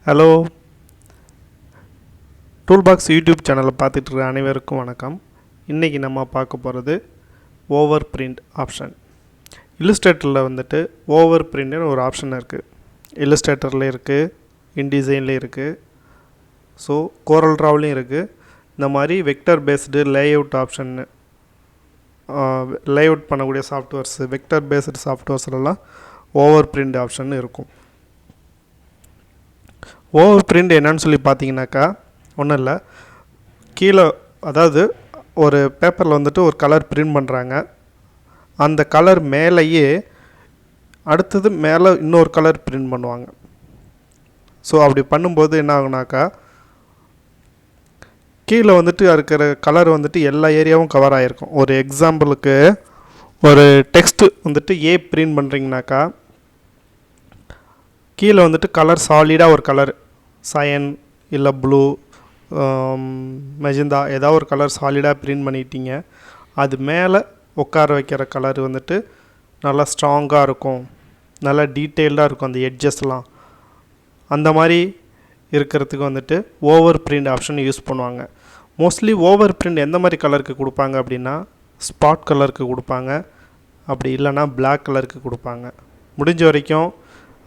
Hello, toolbox YouTube சேனலை பார்த்துட்டு இருக்க அனைவருக்கும் வணக்கம். இன்றைக்கி நம்ம பார்க்க போகிறது ஓவர் பிரிண்ட் ஆப்ஷன். இல்லுஸ்ட்ரேட்டரில் வந்துட்டு ஓவர் பிரிண்ட்னு ஒரு ஆப்ஷன் இருக்குது. இல்லுஸ்ட்ரேட்டரில் இருக்குது, இன்டிசைன்லேயும் இருக்குது, ஸோ கோரல் ட்ராவ்லேயும் இருக்குது. இந்த மாதிரி vector based layout option, layout பண்ணக்கூடிய சாஃப்ட்வேர்ஸ், வெக்டர் பேஸ்டு சாஃப்ட்வேர்ஸ்லாம் ஓவர் பிரிண்ட் ஆப்ஷன் இருக்கும். ஓவர் பிரிண்ட் என்னன்னு சொல்லி பார்த்தீங்கன்னாக்கா ஒன்றும் இல்லை, கீழே அதாவது ஒரு பேப்பரில் வந்துட்டு ஒரு கலர் பிரிண்ட் பண்ணுறாங்க. அந்த கலர் மேலேயே அடுத்தது மேலே இன்னொரு கலர் பிரிண்ட் பண்ணுவாங்க. ஸோ அப்படி பண்ணும்போது என்ன ஆகுனாக்கா, கீழே வந்துட்டு இருக்கிற கலர் வந்துட்டு எல்லா ஏரியாவும் கவர் ஆகிருக்கும். ஒரு எக்ஸாம்பிளுக்கு ஒரு டெக்ஸ்ட்டு வந்துட்டு ஏ பிரிண்ட் பண்ணுறீங்கனாக்கா, கீழே வந்துட்டு கலர் சாலிடாக ஒரு கலர் சயன் இல்லை ப்ளூ, மெஜந்தா, ஏதாவது ஒரு கலர் சாலிடாக பிரிண்ட் பண்ணிட்டீங்க. அது மேலே உட்கார வைக்கிற கலர் வந்துட்டு நல்லா ஸ்ட்ராங்காக இருக்கும், நல்லா டீட்டெயில்டாக இருக்கும் அந்த எட்ஜஸ்லாம். அந்த மாதிரி இருக்கிறதுக்கு வந்துட்டு ஓவர் பிரிண்ட் ஆப்ஷன் யூஸ் பண்ணுவாங்க. மோஸ்ட்லி ஓவர் பிரிண்ட் எந்த மாதிரி கலருக்கு கொடுப்பாங்க அப்படின்னா, ஸ்பாட் கலருக்கு கொடுப்பாங்க, அப்படி இல்லைன்னா பிளாக் கலருக்கு கொடுப்பாங்க. முடிஞ்ச வரைக்கும்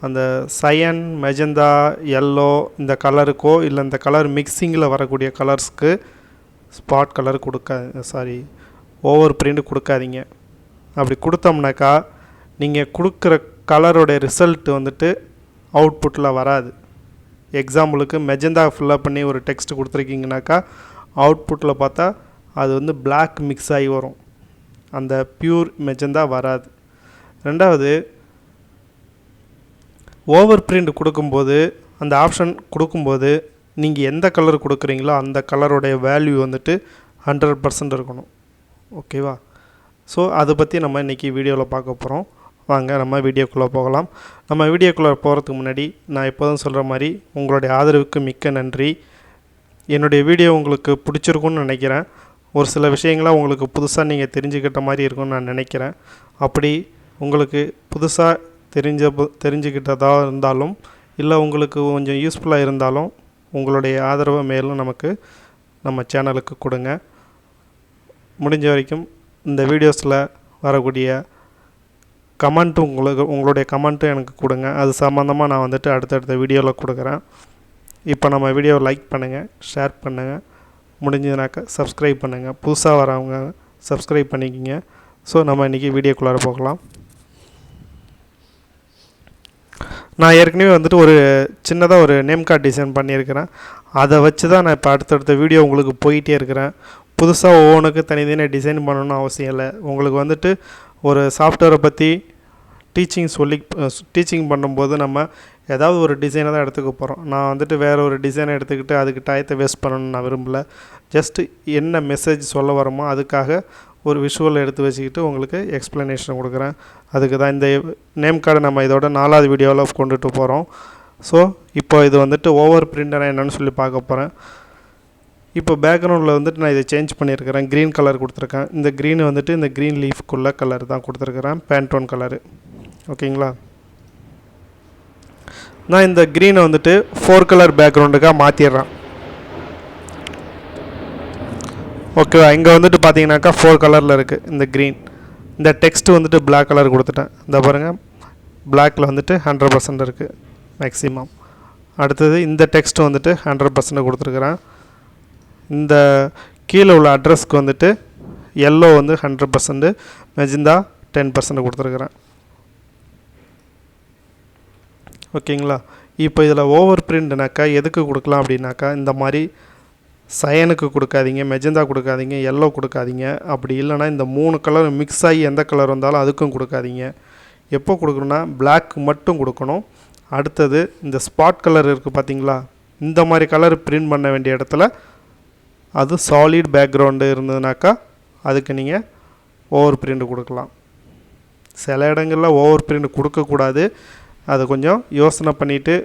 அந்த சயன், மெஜந்தா, எல்லோ இந்த கலருக்கோ இல்லை இந்த கலர் மிக்சிங்கில் வரக்கூடிய கலர்ஸ்க்கு ஸ்பாட் கலர் ஓவர் பிரிண்ட் கொடுக்காதீங்க. அப்படி கொடுத்தோம்னாக்கா நீங்கள் கொடுக்குற கலரோடைய ரிசல்ட் வந்துட்டு அவுட்புட்டில் வராது. எக்ஸாம்பிளுக்கு மெஜந்தா ஃபில்லப் பண்ணி ஒரு டெக்ஸ்ட் கொடுத்துருக்கீங்கனாக்கா, அவுட்புட்டில் பார்த்தா அது வந்து பிளாக் மிக்ஸ் ஆகி வரும், அந்த பியூர் மெஜந்தா வராது. ரெண்டாவது, ஓவர் பிரிண்ட் கொடுக்கும்போது, அந்த ஆப்ஷன் கொடுக்கும்போது நீங்கள் எந்த கலர் கொடுக்குறீங்களோ அந்த கலருடைய வேல்யூ வந்துட்டு 100% இருக்கணும். ஓகேவா? ஸோ அதை பற்றி நம்ம இன்றைக்கி வீடியோவில் பார்க்க போகிறோம். வாங்க நம்ம வீடியோக்குள்ளே போகலாம். நம்ம வீடியோக்குள்ளே போகிறதுக்கு முன்னாடி நான் எப்போதும் சொல்கிற மாதிரி உங்களுடைய ஆதரவுக்கு மிக்க நன்றி. என்னுடைய வீடியோ உங்களுக்கு பிடிச்சிருக்குன்னு நினைக்கிறேன். ஒரு சில விஷயங்களை உங்களுக்கு புதுசாக நீங்கள் தெரிஞ்சுக்கிட்ட மாதிரி இருக்கும்னு நான் நினைக்கிறேன். அப்படி உங்களுக்கு புதுசாக தெரிஞ்சுக்கிட்டதாக இருந்தாலும் இல்லை உங்களுக்கு கொஞ்சம் யூஸ்ஃபுல்லாக இருந்தாலும் உங்களுடைய ஆதரவை மேலும் நம்ம சேனலுக்கு கொடுங்க. முடிஞ்ச வரைக்கும் இந்த வீடியோஸில் வரக்கூடிய கமெண்ட்டும் உங்களுடைய கமெண்ட்டும் எனக்கு கொடுங்க. அது சம்மந்தமாக நான் வந்துட்டு அடுத்தடுத்த வீடியோவில் கொடுக்குறேன். இப்போ நம்ம வீடியோவை லைக் பண்ணுங்கள், ஷேர் பண்ணுங்கள், முடிஞ்சதுனாக்கா சப்ஸ்கிரைப் பண்ணுங்கள். புதுசாக வரவங்க சப்ஸ்கிரைப் பண்ணிக்கிங்க. ஸோ நம்ம இன்றைக்கி வீடியோக்குள்ளார போகலாம். நான் ஏற்கனவே வந்துட்டு ஒரு சின்னதாக ஒரு நேம் கார்டு டிசைன் பண்ணியிருக்கிறேன். அதை வச்சு தான் நான் இப்போ அடுத்தடுத்த வீடியோ உங்களுக்கு போயிட்டே இருக்கிறேன். புதுசாக ஒவ்வொன்றுக்கு தனித்தனியாக டிசைன் பண்ணணும்னு அவசியம் இல்லை. உங்களுக்கு வந்துட்டு ஒரு சாஃப்ட்வேரை பற்றி டீச்சிங் பண்ணும்போது நம்ம ஏதாவது ஒரு டிசைனை தான் எடுத்துக்க போகிறோம். நான் வந்துட்டு வேறு ஒரு டிசைனை எடுத்துக்கிட்டு அதுக்கு டயத்தை வேஸ்ட் பண்ணணும்னு நான் விரும்பலை. ஜஸ்ட்டு என்ன மெசேஜ் சொல்ல வரோமோ அதுக்காக ஒரு விஷுவல் எடுத்து வச்சுக்கிட்டு உங்களுக்கு எக்ஸ்ப்ளனேஷன் கொடுக்குறேன். அதுக்கு தான் இந்த நேம் கார்டை நம்ம இதோட 4வது வீடியோவில் கொண்டுட்டு போகிறோம். ஸோ இப்போ இது வந்துட்டு ஓவர் பிரிண்டனா என்னென்னு சொல்லி பார்க்க போகிறேன். இப்போ பேக்ரவுண்டில் வந்துட்டு நான் இதை சேஞ்ச் பண்ணியிருக்கிறேன். க்ரீன் கலர் கொடுத்துருக்கேன். இந்த க்ரீன் வந்துட்டு இந்த க்ரீன் லீஃப்குள்ளே கலர் தான் கொடுத்துருக்குறேன், பேண்டோன் கலரு. ஓகேங்களா? நான் இந்த க்ரீனை வந்துட்டு 4 கலர் பேக்ரவுண்டுக்காக மாற்றிடுறேன். ஓகேவா? இங்கே வந்துட்டு பார்த்தீங்கன்னாக்கா 4 கலரில் இருக்குது இந்த க்ரீன். இந்த டெக்ஸ்ட்டு வந்துட்டு பிளாக் கலர் கொடுத்துட்டேன். இந்த பாருங்கள், பிளாக்கில் வந்துட்டு 100% இருக்குது மேக்ஸிமம். அடுத்தது இந்த டெக்ஸ்ட்டு வந்துட்டு 100% கொடுத்துருக்குறேன். இந்த கீழே உள்ள அட்ரஸ்க்கு வந்துட்டு எல்லோ வந்து 100%, மெஜந்தா 10% கொடுத்துருக்குறேன். ஓகேங்களா? இப்போ இதில் ஓவர் பிரிண்ட்னாக்கா எதுக்கு கொடுக்கலாம் அப்படின்னாக்கா, இந்த மாதிரி சயனுக்கு கொடுக்காதீங்க, மெஜந்தா கொடுக்காதீங்க, எல்லோ கொடுக்காதீங்க. அப்படி இல்லைனா இந்த 3 கலர் மிக்ஸ் ஆகி எந்த கலர் வந்தாலும் அதுக்கும் கொடுக்காதீங்க. எப்போ கொடுக்கணுன்னா பிளாக் மட்டும் கொடுக்கணும். அடுத்தது இந்த ஸ்பாட் கலர் இருக்குது பார்த்தீங்களா, இந்த மாதிரி கலர் பிரிண்ட் பண்ண வேண்டிய இடத்துல அது சாலிட் பேக்ரவுண்டு இருந்ததுனாக்கா அதுக்கு நீங்கள் ஓவர் பிரிண்ட் கொடுக்கலாம். சில இடங்களில் ஓவர் பிரிண்ட் கொடுக்கக்கூடாது. அதை கொஞ்சம் யோசனை பண்ணிவிட்டு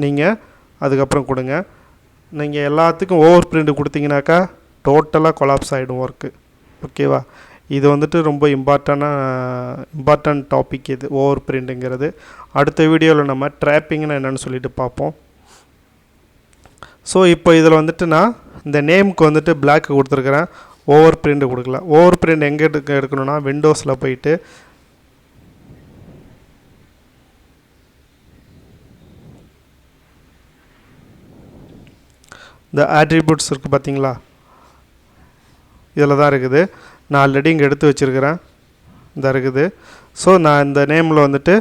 நீங்கள் அதுக்கப்புறம் கொடுங்க. நீங்கள் எல்லாத்துக்கும் ஓவர் பிரிண்ட் கொடுத்தீங்கனாக்கா டோட்டலாக கொலாப்ஸ் ஆகிடும் ஒர்க்கு. ஓகேவா? இது வந்துட்டு ரொம்ப இம்பார்ட்டன்ட் டாபிக் இது ஓவர் பிரிண்ட்டுங்கிறது. அடுத்த வீடியோவில் நம்ம ட்ராப்பிங்னு என்னென்னு சொல்லிட்டு பார்ப்போம். ஸோ இப்போ இதில் வந்துட்டு நான் இந்த நேமுக்கு வந்துட்டு பிளாக் கொடுத்துருக்குறேன், ஓவர் பிரிண்ட் கொடுக்கல. ஓவர் பிரிண்ட் எங்கே எடுக்கணும்னா விண்டோஸில் போயிட்டு இந்த ஆட்ரிபியூட்ஸ் இருக்குது பார்த்தீங்களா, இதில் தான் இருக்குது. நான் ஆல்ரெடி இங்கே எடுத்து வச்சுருக்கிறேன், இந்த இருக்குது. ஸோ நான் இந்த நேமில் வந்துட்டு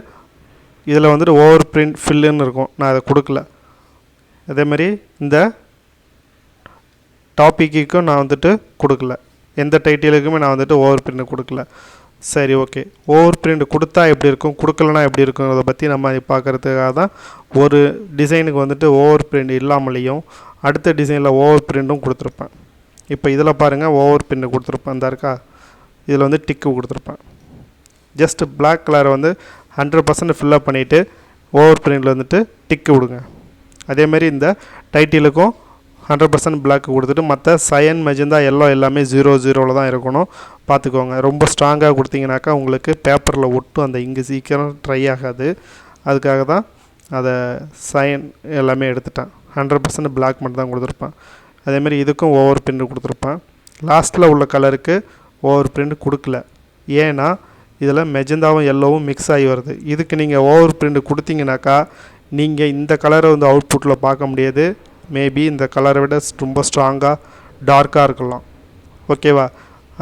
இதில் வந்துட்டு ஓவர் பிரிண்ட் ஃபில்லுன்னு இருக்கும், நான் அதை கொடுக்கல. அதேமாதிரி இந்த டாப்பிக்கும் நான் வந்துட்டு கொடுக்கல, எந்த டைட்டிலுக்குமே நான் வந்துட்டு ஓவர் பிரிண்ட் கொடுக்கல. சரி, ஓகே. ஓவர் பிரிண்ட் கொடுத்தா எப்படி இருக்கும், கொடுக்கலனா எப்படி இருக்குங்கிறத பற்றி நம்ம பார்க்குறதுக்காக தான் ஒரு டிசைனுக்கு வந்துட்டு ஓவர் பிரிண்ட் இல்லாமலேயும் அடுத்த டிசைனில் ஓவர் பிரிண்ட்டும் கொடுத்துருப்பேன். இப்போ இதில் பாருங்கள், ஓவர் பிரிண்ட் கொடுத்துருப்பேன், இந்த இருக்கா, இதில் வந்து டிக்கு கொடுத்துருப்பேன். ஜஸ்ட் பிளாக் கலரை வந்து 100% ஃபில்லப் பண்ணிவிட்டு ஓவர் பிரிண்டில் வந்துட்டு டிக்கு கொடுங்க. அதேமாதிரி இந்த டைட்டிலுக்கும் 100% பிளாக் கொடுத்துட்டு மற்ற சயன் மெஜந்தா எல்லோ எல்லாமே 0 தான் இருக்கணும், பார்த்துக்கோங்க. ரொம்ப ஸ்ட்ராங்காக கொடுத்தீங்கனாக்கா உங்களுக்கு பேப்பரில் ஒட்டும், அந்த இங்கு சீக்கிரம் ட்ரை ஆகாது. அதுக்காக தான் அதை சயன் எல்லாமே எடுத்துட்டேன். 100% பிளாக் மட்டும் தான் கொடுத்துருப்பேன். அதேமாதிரி இதுக்கும் ஓவர் பிரிண்ட் கொடுத்துருப்பேன். லாஸ்ட்டில் உள்ள கலருக்கு ஓவர் பிரிண்ட் கொடுக்கல, ஏன்னா இதில் மெஜந்தாவும் எல்லோவும் மிக்ஸ் ஆகி வருது. இதுக்கு நீங்கள் ஓவர் பிரிண்ட் கொடுத்தீங்கனாக்கா நீங்கள் இந்த கலரை வந்து அவுட்புட்டில் பார்க்க முடியாது. மேபி இந்த கலரை விட ரொம்ப ஸ்ட்ராங்காக டார்க்காக இருக்கலாம், ஓகேவா.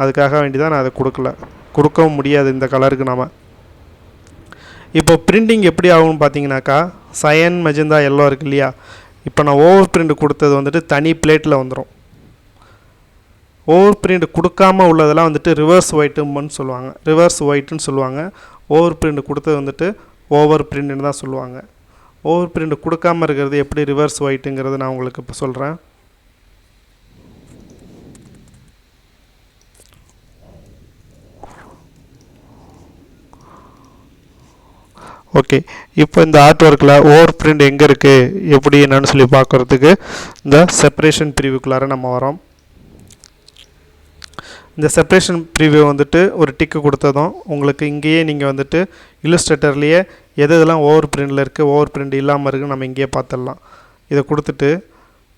அதுக்காக வேண்டி தான் நான் அதை கொடுக்கவும் முடியாது இந்த கலருக்கு நாம். இப்போ பிரிண்டிங் எப்படி ஆகும்னு பார்த்தீங்கன்னாக்கா, சயன் மெஜந்தா எல்லோ இருக்கு இல்லையா, இப்போ நான் ஓவர் பிரிண்ட் கொடுத்தது வந்துட்டு தனி பிளேட்டில் வந்துடும். ஓவர் பிரிண்ட் கொடுக்காமல் உள்ளதெல்லாம் வந்துட்டு ரிவர்ஸ் ஒயிட்டுன்னு சொல்லுவாங்க, ரிவர்ஸ் ஒயிட்டுன்னு சொல்லுவாங்க. ஓவர் பிரிண்ட் கொடுத்தது வந்துட்டு ஓவர் பிரிண்ட்னு தான் சொல்லுவாங்க. ஓவர் பிரிண்ட் கொடுக்காமல் இருக்கிறது எப்படி ரிவர்ஸ் ஒயிட்டுங்கிறது நான் உங்களுக்கு இப்போ சொல்கிறேன். ஓகே, இப்போ இந்த ஆர்ட் ஒர்க்கில் ஓவர் பிரிண்ட் எங்கே இருக்குது எப்படி என்னன்னு சொல்லி பார்க்குறதுக்கு இந்த செப்பரேஷன் ப்ரிவியூக்குள்ளார நம்ம வரோம். இந்த செப்பரேஷன் ப்ரிவியூ வந்துட்டு ஒரு டிக்கு கொடுத்ததும் உங்களுக்கு இங்கேயே நீங்கள் வந்துட்டு இல்லுஸ்ட்ரேட்டர்லேயே எது இதெல்லாம் ஓவர் பிரிண்டில் இருக்குது, ஓவர் பிரிண்ட் இல்லாமல் இருக்குது நம்ம இங்கேயே பார்த்துடலாம். இதை கொடுத்துட்டு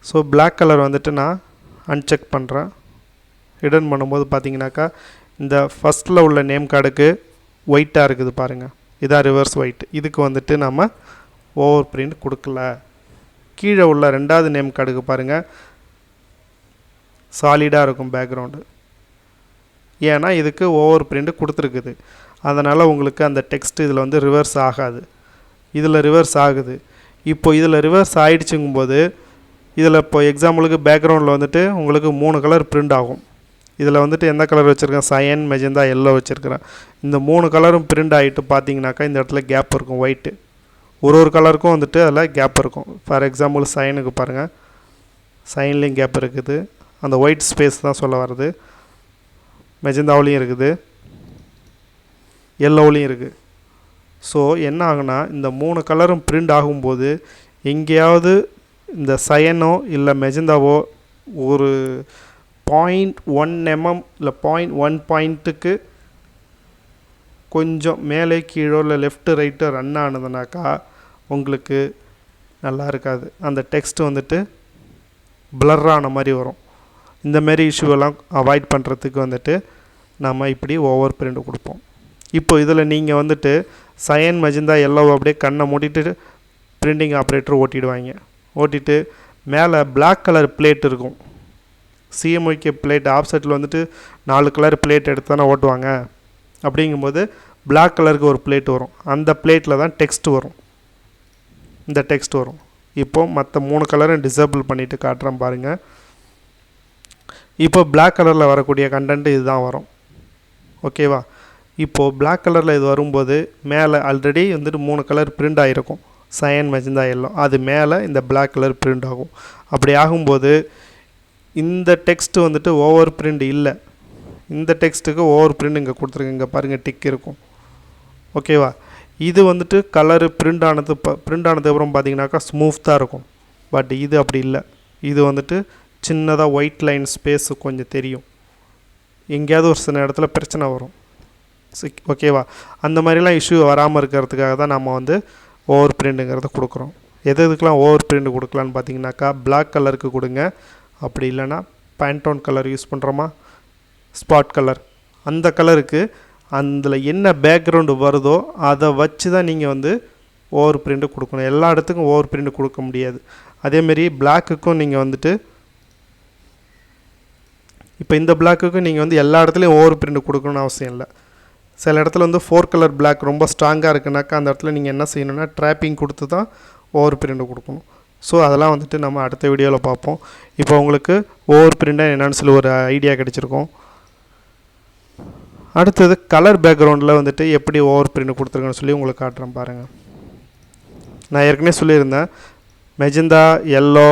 ஸோ பிளாக் கலர் வந்துட்டு நான் அன்செக் பண்ணுறேன். ஹிடன் பண்ணும்போது பார்த்தீங்கன்னாக்கா இந்த ஃபஸ்ட்டில் உள்ள நேம் கார்டுக்கு ஒயிட்டாக இருக்குது பாருங்கள், இதான் ரிவர்ஸ் ஒயிட். இதுக்கு வந்துட்டு நம்ம ஓவர் பிரிண்ட் கொடுக்கல. கீழே உள்ள ரெண்டாவது நேம் கார்டுக்கு பாருங்கள் சாலிடாக இருக்கும் பேக்ரவுண்டு, ஏன்னா இதுக்கு ஓவர் பிரிண்ட் கொடுத்துருக்குது. அதனால் உங்களுக்கு அந்த டெக்ஸ்ட் இதில் வந்து ரிவர்ஸ் ஆகாது, இதில் ரிவர்ஸ் ஆகுது. இப்போ இதில் ரிவர்ஸ் ஆகிடுச்சுங்கும்போது இதில் இப்போ எக்ஸாம்பிளுக்கு பேக்ரவுண்டில் வந்துட்டு உங்களுக்கு 3 கலர் பிரிண்ட் ஆகும். இதில் வந்துட்டு எந்த கலர் வச்சுருக்கேன், சயன் மெஜந்தா எல்லோ வச்சுருக்கிறேன். இந்த 3 கலரும் பிரிண்ட் ஆகிட்டு பார்த்தீங்கன்னாக்கா இந்த இடத்துல கேப் இருக்கும் ஒயிட்டு, ஒரு கலருக்கும் வந்துட்டு அதில் கேப் இருக்கும். ஃபார் எக்ஸாம்பிள் சயனுக்கு பாருங்கள், சைன்லேயும் கேப் இருக்குது, அந்த ஒயிட் ஸ்பேஸ் தான் சொல்ல வருது. மெஜந்தாவிலையும் இருக்குது, எல்லோவிலையும் இருக்குது. ஸோ என்ன ஆகுனா இந்த 3 கலரும் பிரிண்ட் ஆகும்போது எங்கேயாவது இந்த சயனோ இல்லை மெஜந்தாவோ ஒரு 0.1 mm இல்லை 0.1 பாயிண்ட்டுக்கு கொஞ்சம் மேலே கீழோ இல்லை லெஃப்ட்டு ரைட்டோ ரன் ஆனதுனாக்கா உங்களுக்கு நல்லா இருக்காது, அந்த டெக்ஸ்ட் வந்துட்டு பிளர்ரான மாதிரி வரும். இந்தமாரி இஷ்யூவெல்லாம் அவாய்ட் பண்ணுறதுக்கு வந்துட்டு நம்ம இப்படி ஓவர் பிரிண்ட் கொடுப்போம். இப்போ இதில் நீங்கள் வந்துட்டு சயன் மெஜந்தா எல்லோ அப்படியே கண்ணை மூடிட்டு பிரிண்டிங் ஆப்ரேட்டர் ஓட்டிடுவாங்க. ஓட்டிட்டு மேலே பிளாக் கலர் பிளேட் இருக்கும், சிஎம்ஒய்கே பிளேட் ஆப்செட்டில் வந்துட்டு 4 கலர் பிளேட் எடுத்து தானே ஓட்டுவாங்க. அப்படிங்கும்போது பிளாக் கலருக்கு ஒரு பிளேட் வரும், அந்த பிளேட்டில் தான் டெக்ஸ்ட் வரும், இந்த டெக்ஸ்ட் வரும். இப்போது மற்ற 3 கலரும் டிசேபிள் பண்ணிவிட்டு காட்டுறேன் பாருங்கள். இப்போ பிளாக் கலரில் வரக்கூடிய கண்டென்ட் இதுதான் வரும், ஓகேவா. இப்போது பிளாக் கலரில் இது வரும்போது மேலே ஆல்ரெடி வந்துட்டு 3 கலர் பிரிண்ட் ஆகிருக்கும், சயன் மெஜந்தா எல்லோ, அது மேலே இந்த பிளாக் கலர் பிரிண்ட் ஆகும். அப்படி ஆகும்போது இந்த டெக்ஸ்ட்டு வந்துட்டு ஓவர் பிரிண்ட் இல்லை, இந்த டெக்ஸ்ட்டுக்கு ஓவர் பிரிண்ட் இங்கே கொடுத்துருங்க, இங்கே பாருங்கள் டிக் இருக்கும், ஓகேவா. இது வந்துட்டு கலரு பிரிண்ட் ஆனதுக்கப்புறம் பார்த்தீங்கன்னாக்கா ஸ்மூத்தாக இருக்கும். பட் இது அப்படி இல்லை, இது வந்துட்டு சின்னதாக ஒயிட் லைன் ஸ்பேஸு கொஞ்சம் தெரியும், எங்கேயாவது ஒரு சில இடத்துல பிரச்சனை வரும், ஓகேவா. அந்த மாதிரிலாம் இஷ்யூ வராமல் இருக்கிறதுக்காக தான் நம்ம வந்து ஓவர் பிரிண்ட்டுங்கிறத கொடுக்குறோம். எதுக்கெலாம் ஓவர் பிரிண்ட் கொடுக்கலான்னு பார்த்தீங்கன்னாக்கா பிளாக் கலருக்கு கொடுங்க. அப்படி இல்லைன்னா பேண்டோன் கலர் யூஸ் பண்ணுறோமா, ஸ்பாட் கலர், அந்த கலருக்கு அதில் என்ன பேக்ரவுண்டு வருதோ அதை வச்சு தான் நீங்கள் வந்து ஓவர் பிரிண்ட்டு கொடுக்கணும். எல்லா இடத்துக்கும் ஓவர் பிரிண்ட் கொடுக்க முடியாது. அதேமாரி பிளாக்குக்கும் நீங்கள் வந்துட்டு இப்போ இந்த பிளாக்குக்கும் நீங்கள் வந்து எல்லா இடத்துலையும் ஓவர் பிரிண்ட் கொடுக்கணும்னு அவசியம் இல்லை. சில இடத்துல வந்து 4 கலர் பிளாக் ரொம்ப ஸ்ட்ராங்காக இருக்குனாக்கா அந்த இடத்துல நீங்கள் என்ன செய்யணும்னா ட்ராப்பிங் கொடுத்து தான் ஓவர் பிரிண்ட் கொடுக்கணும். ஸோ அதெல்லாம் வந்துட்டு நம்ம அடுத்த வீடியோவில் பார்ப்போம். இப்போ உங்களுக்கு ஓவர் பிரிண்டாக என்னென்னு சொல்லி ஒரு ஐடியா கிடச்சிருக்கோம். அடுத்தது கலர் பேக்ரவுண்டில் வந்துட்டு எப்படி ஓவர் பிரிண்ட் கொடுத்துருக்கேன்னு சொல்லி உங்களுக்கு காட்டுறேன் பாருங்கள். நான் ஏற்கனவே சொல்லியிருந்தேன், மெஜந்தா, எல்லோ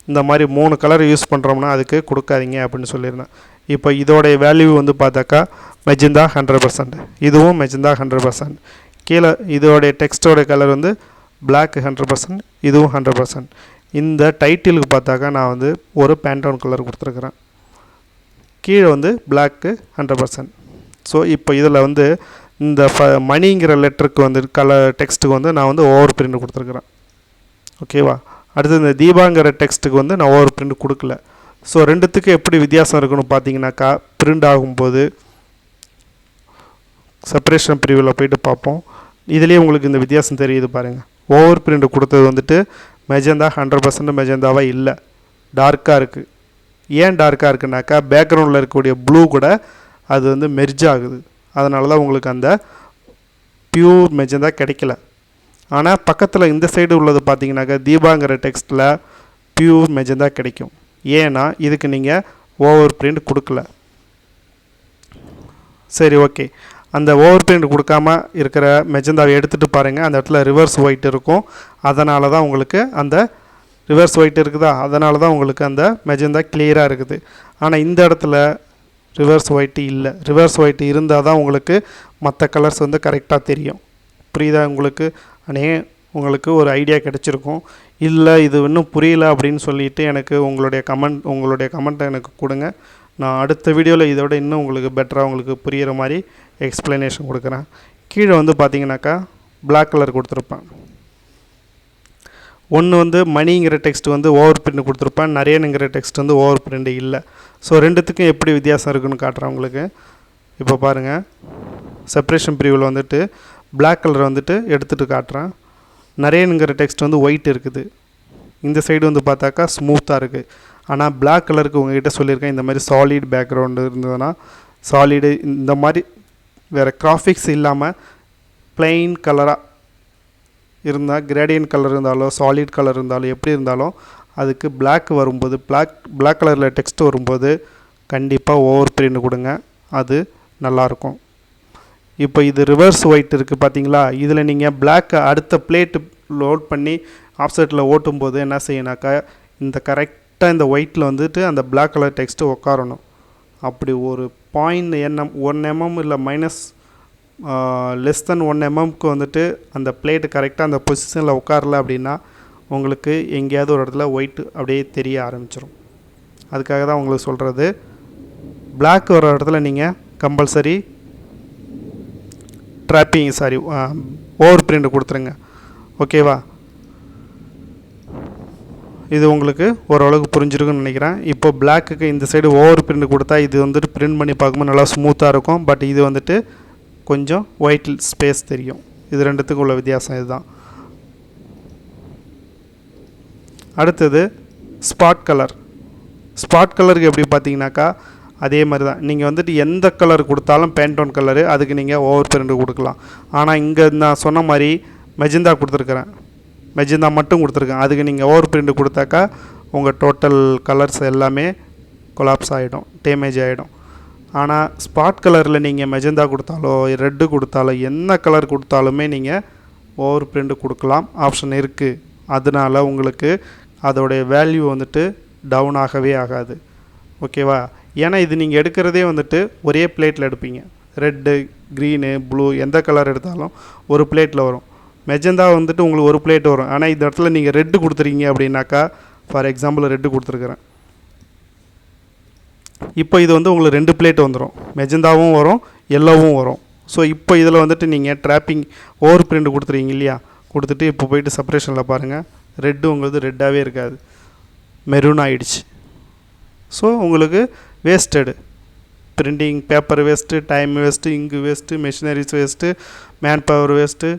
இந்த மாதிரி 3 கலர் யூஸ் பண்ணுறோம்னா அதுக்கு கொடுக்காதீங்க அப்படின்னு சொல்லியிருந்தேன். இப்போ இதோடைய வேல்யூ வந்து பார்த்தாக்கா மெஜந்தா 100%, இதுவும் மெஜந்தா 100%. கீழே இதோடைய டெக்ஸ்டோடைய கலர் வந்து பிளாக் 100%, இதுவும் 100%. இந்த டைட்டிலுக்கு பார்த்தாக்கா நான் வந்து ஒரு பேண்டோன் கலர் கொடுத்துருக்குறேன், கீழே வந்து பிளாக்கு 100%. ஸோ இப்போ இதில் வந்து இந்த மணிங்கிற லெட்டருக்கு வந்து கலர் டெக்ஸ்ட்டுக்கு வந்து நான் வந்து ஓவர் பிரிண்ட் கொடுத்துருக்குறேன். ஓகேவா? அடுத்து இந்த தீபாங்கிற டெக்ஸ்ட்டுக்கு வந்து நான் ஓவர் பிரிண்ட் கொடுக்கல. ஸோ ரெண்டுத்துக்கு எப்படி வித்தியாசம் இருக்குன்னு பார்த்தீங்கன்னாக்கா பிரிண்ட் ஆகும்போது செப்பரேஷன் பிரிவில் போய்ட்டு பார்ப்போம். இதுலேயே உங்களுக்கு இந்த வித்தியாசம் தெரியுது பாருங்கள். ஓவர் பிரிண்ட் கொடுத்தது வந்துட்டு மெஜந்தா 100% மெஜந்தாவாக இல்லை, டார்க்காக இருக்குது. ஏன் டார்க்காக இருக்குனாக்கா பேக்ரவுண்டில் இருக்கக்கூடிய ப்ளூ கூட அது வந்து மெர்ஜ் ஆகுது. அதனால தான் உங்களுக்கு அந்த பியூர் மெஜந்தா கிடைக்கல. ஆனால் பக்கத்தில் இந்த சைடு உள்ளது பார்த்தீங்கன்னாக்கா தீபாங்கிற டெக்ஸ்ட்டில் பியூர் மெஜந்தா கிடைக்கும். ஏன்னா இதுக்கு நீங்கள் ஓவர் பிரிண்ட் கொடுக்கல. சரி, ஓகே. அந்த ஓவர் பிரிண்ட் கொடுக்காம இருக்கிற மெஜந்தாவை எடுத்துகிட்டு பாருங்கள், அந்த இடத்துல ரிவர்ஸ் ஒயிட் இருக்கும். அதனால தான் உங்களுக்கு அந்த ரிவர்ஸ் ஒயிட் இருக்குதா, அதனால தான் உங்களுக்கு அந்த மெஜந்தா கிளியராக இருக்குது. ஆனால் இந்த இடத்துல ரிவர்ஸ் ஒயிட்டு இல்லை. ரிவர்ஸ் ஒயிட் இருந்தால் தான் உங்களுக்கு மற்ற கலர்ஸ் வந்து கரெக்டாக தெரியும். புரியுதா உங்களுக்கு? உங்களுக்கு ஒரு ஐடியா கிடச்சிருக்கும். இல்லை இது இன்னும் புரியல அப்படின்னு சொல்லிவிட்டு எனக்கு உங்களுடைய கமெண்ட்டை எனக்கு கொடுங்க. நான் அடுத்த வீடியோவில் இதோட இன்னும் உங்களுக்கு பெட்டராக உங்களுக்கு புரிகிற மாதிரி எக்ஸ்ப்ளனேஷன் கொடுக்குறேன். கீழே வந்து பார்த்தீங்கன்னாக்கா பிளாக் கலர் கொடுத்துருப்பேன். ஒன்று வந்து மணிங்கிற டெக்ஸ்ட் வந்து ஓவர் பிரிண்ட் கொடுத்துருப்பேன், நிறையனுங்கிற டெக்ஸ்ட் வந்து ஓவர் பிரிண்ட் இல்லை. ஸோ ரெண்டுத்துக்கும் எப்படி வித்தியாசம் இருக்குதுன்னு காட்டுறேன் உங்களுக்கு. இப்போ பாருங்கள், செப்பரேஷன் பிரிவில் வந்துட்டு பிளாக் கலர் வந்துட்டு எடுத்துகிட்டு காட்டுறேன். நிறையனுங்கிற டெக்ஸ்ட் வந்து ஒயிட் இருக்குது, இந்த சைடு வந்து பார்த்தாக்கா ஸ்மூத்தாக இருக்குது. ஆனால் பிளாக் கலருக்கு உங்கள்கிட்ட சொல்லியிருக்கேன், இந்த மாதிரி சாலிட் பேக்ரவுண்டு இருந்ததுன்னா சாலிடு இந்த மாதிரி வேறு கிராஃபிக்ஸ் இல்லாமல் பிளெயின் கலராக இருந்தால், கிரேடியன்ட் கலர் இருந்தாலும் சாலிட் கலர் இருந்தாலும் எப்படி இருந்தாலும் அதுக்கு பிளாக் வரும்போது பிளாக் கலரில் டெக்ஸ்ட் வரும்போது கண்டிப்பாக ஓவர் பிரிண்ட் கொடுங்க, அது நல்லாயிருக்கும். இப்போ இது ரிவர்ஸ் ஒயிட் இருக்குது பார்த்தீங்களா, இதில் நீங்கள் பிளாக் அடுத்த பிளேட்டு லோட் பண்ணி ஆஃப்செட்டில் ஓட்டும்போது என்ன செய்யணாக்கா இந்த கரெக்டாக இந்த ஒயிட்டில் வந்துட்டு அந்த பிளாக் கலர் டெக்ஸ்ட்டு உட்காரணும். அப்படி ஒரு 1 mm இல்லை லெஸ் தென் 1 mmக்கு வந்துட்டு அந்த பிளேட்டு கரெக்டாக அந்த பொசிஷனில் உட்காரல அப்படின்னா உங்களுக்கு எங்கேயாவது ஒரு இடத்துல ஒயிட் அப்படியே தெரிய ஆரம்பிச்சிடும். அதுக்காக தான் உங்களுக்கு சொல்கிறது, பிளாக் வர இடத்துல நீங்கள் கம்பல்சரி ஓவர் பிரிண்ட் கொடுத்துருங்க. ஓகேவா? இது உங்களுக்கு ஓரளவுக்கு புரிஞ்சிருக்குன்னு நினைக்கிறேன். இப்போ பிளாக்குக்கு இந்த சைடு ஓவர் பிரிண்ட் கொடுத்தா இது வந்துட்டு பிரிண்ட் பண்ணி பார்க்கும்போது நல்லா ஸ்மூத்தாக இருக்கும். பட் இது வந்துட்டு கொஞ்சம் ஒயிட் ஸ்பேஸ் தெரியும். இது ரெண்டுத்துக்கும் உள்ள வித்தியாசம் இதுதான். அடுத்தது ஸ்பாட் கலர். ஸ்பாட் கலருக்கு எப்படி பார்த்தீங்கன்னாக்கா அதே மாதிரி தான், நீங்கள் வந்துட்டு எந்த கலர் கொடுத்தாலும் பேண்டோன் கலரு, அதுக்கு நீங்கள் ஓவர் பிரிண்ட் கொடுக்கலாம். ஆனால் இங்கே நான் சொன்ன மாதிரி மெஜந்தா கொடுத்துருக்குறேன், மெஜந்தா மட்டும் கொடுத்துருக்கேன், அதுக்கு நீங்கள் ஓவர் பிரிண்ட் கொடுத்தாக்கா உங்கள் டோட்டல் கலர்ஸ் எல்லாமே கொலாப்ஸ் ஆகிடும், டேமேஜ் ஆகிடும். ஆனால் ஸ்பாட் கலரில் நீங்கள் மெஜந்தா கொடுத்தாலோ ரெட்டு கொடுத்தாலோ என்ன கலர் கொடுத்தாலுமே நீங்கள் ஓவர் பிரிண்ட் கொடுக்கலாம், ஆப்ஷன் இருக்குது. அதனால் உங்களுக்கு அதோடைய வேல்யூ வந்துட்டு டவுன் ஆகவே ஆகாது. ஓகேவா? ஏன்னா இது நீங்கள் எடுக்கிறதே வந்துட்டு ஒரே பிளேட்டில் எடுப்பீங்க. ரெட்டு, க்ரீனு, ப்ளூ எந்த கலர் எடுத்தாலும் ஒரு பிளேட்டில் வரும். மெஜந்தா வந்துட்டு உங்களுக்கு ஒரு பிளேட் வரும். ஆனால் இந்த இடத்துல நீங்கள் ரெட்டு கொடுத்துருக்கீங்க அப்படின்னாக்கா, ஃபார் எக்ஸாம்பிள் ரெட்டு கொடுத்துருக்குறேன், இப்போ இது வந்து உங்களுக்கு 2 பிளேட் வந்துடும், மெஜந்தாவும் வரும் எல்லோவும் வரும். ஸோ இப்போ இதில் வந்துட்டு நீங்கள் ட்ராப்பிங் ஓவர் பிரிண்ட் கொடுத்துருக்கீங்க இல்லையா, கொடுத்துட்டு இப்போ போய்ட்டு செப்பரேஷனில் பாருங்கள், ரெட்டு உங்களுக்கு ரெட்டாகவே இருக்காது, மெரூன் ஆகிடுச்சு. ஸோ உங்களுக்கு wasted, printing paper waste, time waste, ink waste, machineries waste, manpower waste,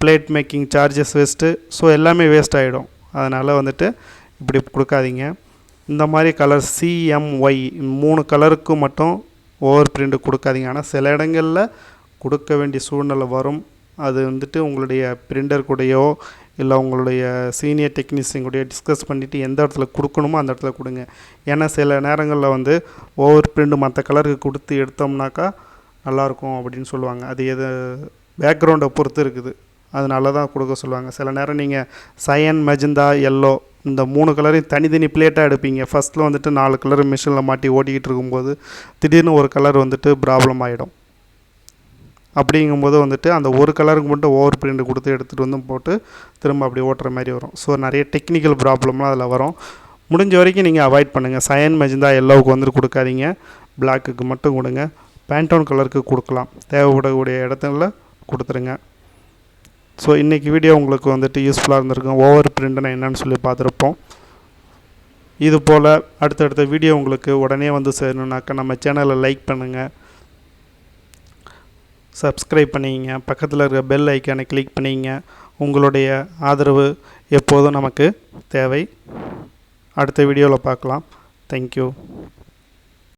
plate making charges waste. So எல்லாமே வேஸ்ட் ஆகிடும். அதனால் வந்துட்டு இப்படி கொடுக்காதீங்க. இந்த மாதிரி கலர் CMY 3 கலருக்கு மட்டும் ஓவர் பிரிண்ட் கொடுக்காதீங்க. ஆனால் சில இடங்களில் கொடுக்க வேண்டிய சூழ்நிலை வரும். அது வந்துட்டு உங்களுடைய பிரிண்டர் கூடயோ இல்லை உங்களுடைய சீனியர் டெக்னீஷியன் கூடயோ டிஸ்கஸ் பண்ணிவிட்டு எந்த இடத்துல கொடுக்கணுமோ அந்த இடத்துல கொடுங்க. ஏன்னா சில நேரங்களில் வந்து ஓவர் பிரிண்ட் மற்ற கலருக்கு கொடுத்து எடுத்தோம்னாக்கா நல்லாயிருக்கும் அப்படின்னு சொல்லுவாங்க. அது எது பேக்ரவுண்டை பொறுத்து இருக்குது, அதனால தான் கொடுக்க சொல்லுவாங்க. சில நேரம் நீங்கள் சயன், மெஜந்தா, எல்லோ இந்த 3 கலரையும் தனித்தனி பிளேட்டாக எடுப்பீங்க. ஃபஸ்ட்டில் வந்துட்டு 4 கலர் மிஷினில் மாட்டி ஓட்டிக்கிட்டு இருக்கும்போது திடீர்னு ஒரு கலர் வந்துட்டு ப்ராப்ளம் ஆகிடும். அப்படிங்கும்போது வந்துட்டு அந்த ஒரு கலருக்கு மட்டும் ஓவர் பிரிண்ட் கொடுத்து எடுத்துகிட்டு வந்து போட்டு திரும்ப அப்படி ஓட்டுற மாதிரி வரும். ஸோ நிறைய டெக்னிக்கல் ப்ராப்ளம்லாம் அதில் வரும். முடிஞ்ச வரைக்கும் நீங்கள் அவாய்ட் பண்ணுங்கள். சயன், மெஜந்தா, எல்லோவுக்கு வந்துட்டு கொடுக்காதீங்க, பிளாக்குக்கு மட்டும் கொடுங்க. பேண்டோன் கலருக்கு கொடுக்கலாம், தேவைப்படக்கூடிய இடத்துல கொடுத்துருங்க. ஸோ இன்றைக்கி வீடியோ உங்களுக்கு வந்துட்டு யூஸ்ஃபுல்லாக இருந்திருக்கும். ஓவர் பிரிண்ட்னா என்னன்னு சொல்லி பார்த்துருப்போம். இது போல் அடுத்தடுத்த வீடியோ உங்களுக்கு உடனே வந்து சேரணுன்னாக்கா நம்ம சேனலை லைக் பண்ணுங்கள், சப்ஸ்கிரைப் பண்ணிங்க, பக்கத்தில் இருக்கிற பெல் ஐக்கானை கிளிக் பண்ணிங்க. உங்களுடைய ஆதரவு எப்போதும் நமக்கு தேவை. அடுத்த வீடியோவில் பார்க்கலாம். தேங்க்யூ.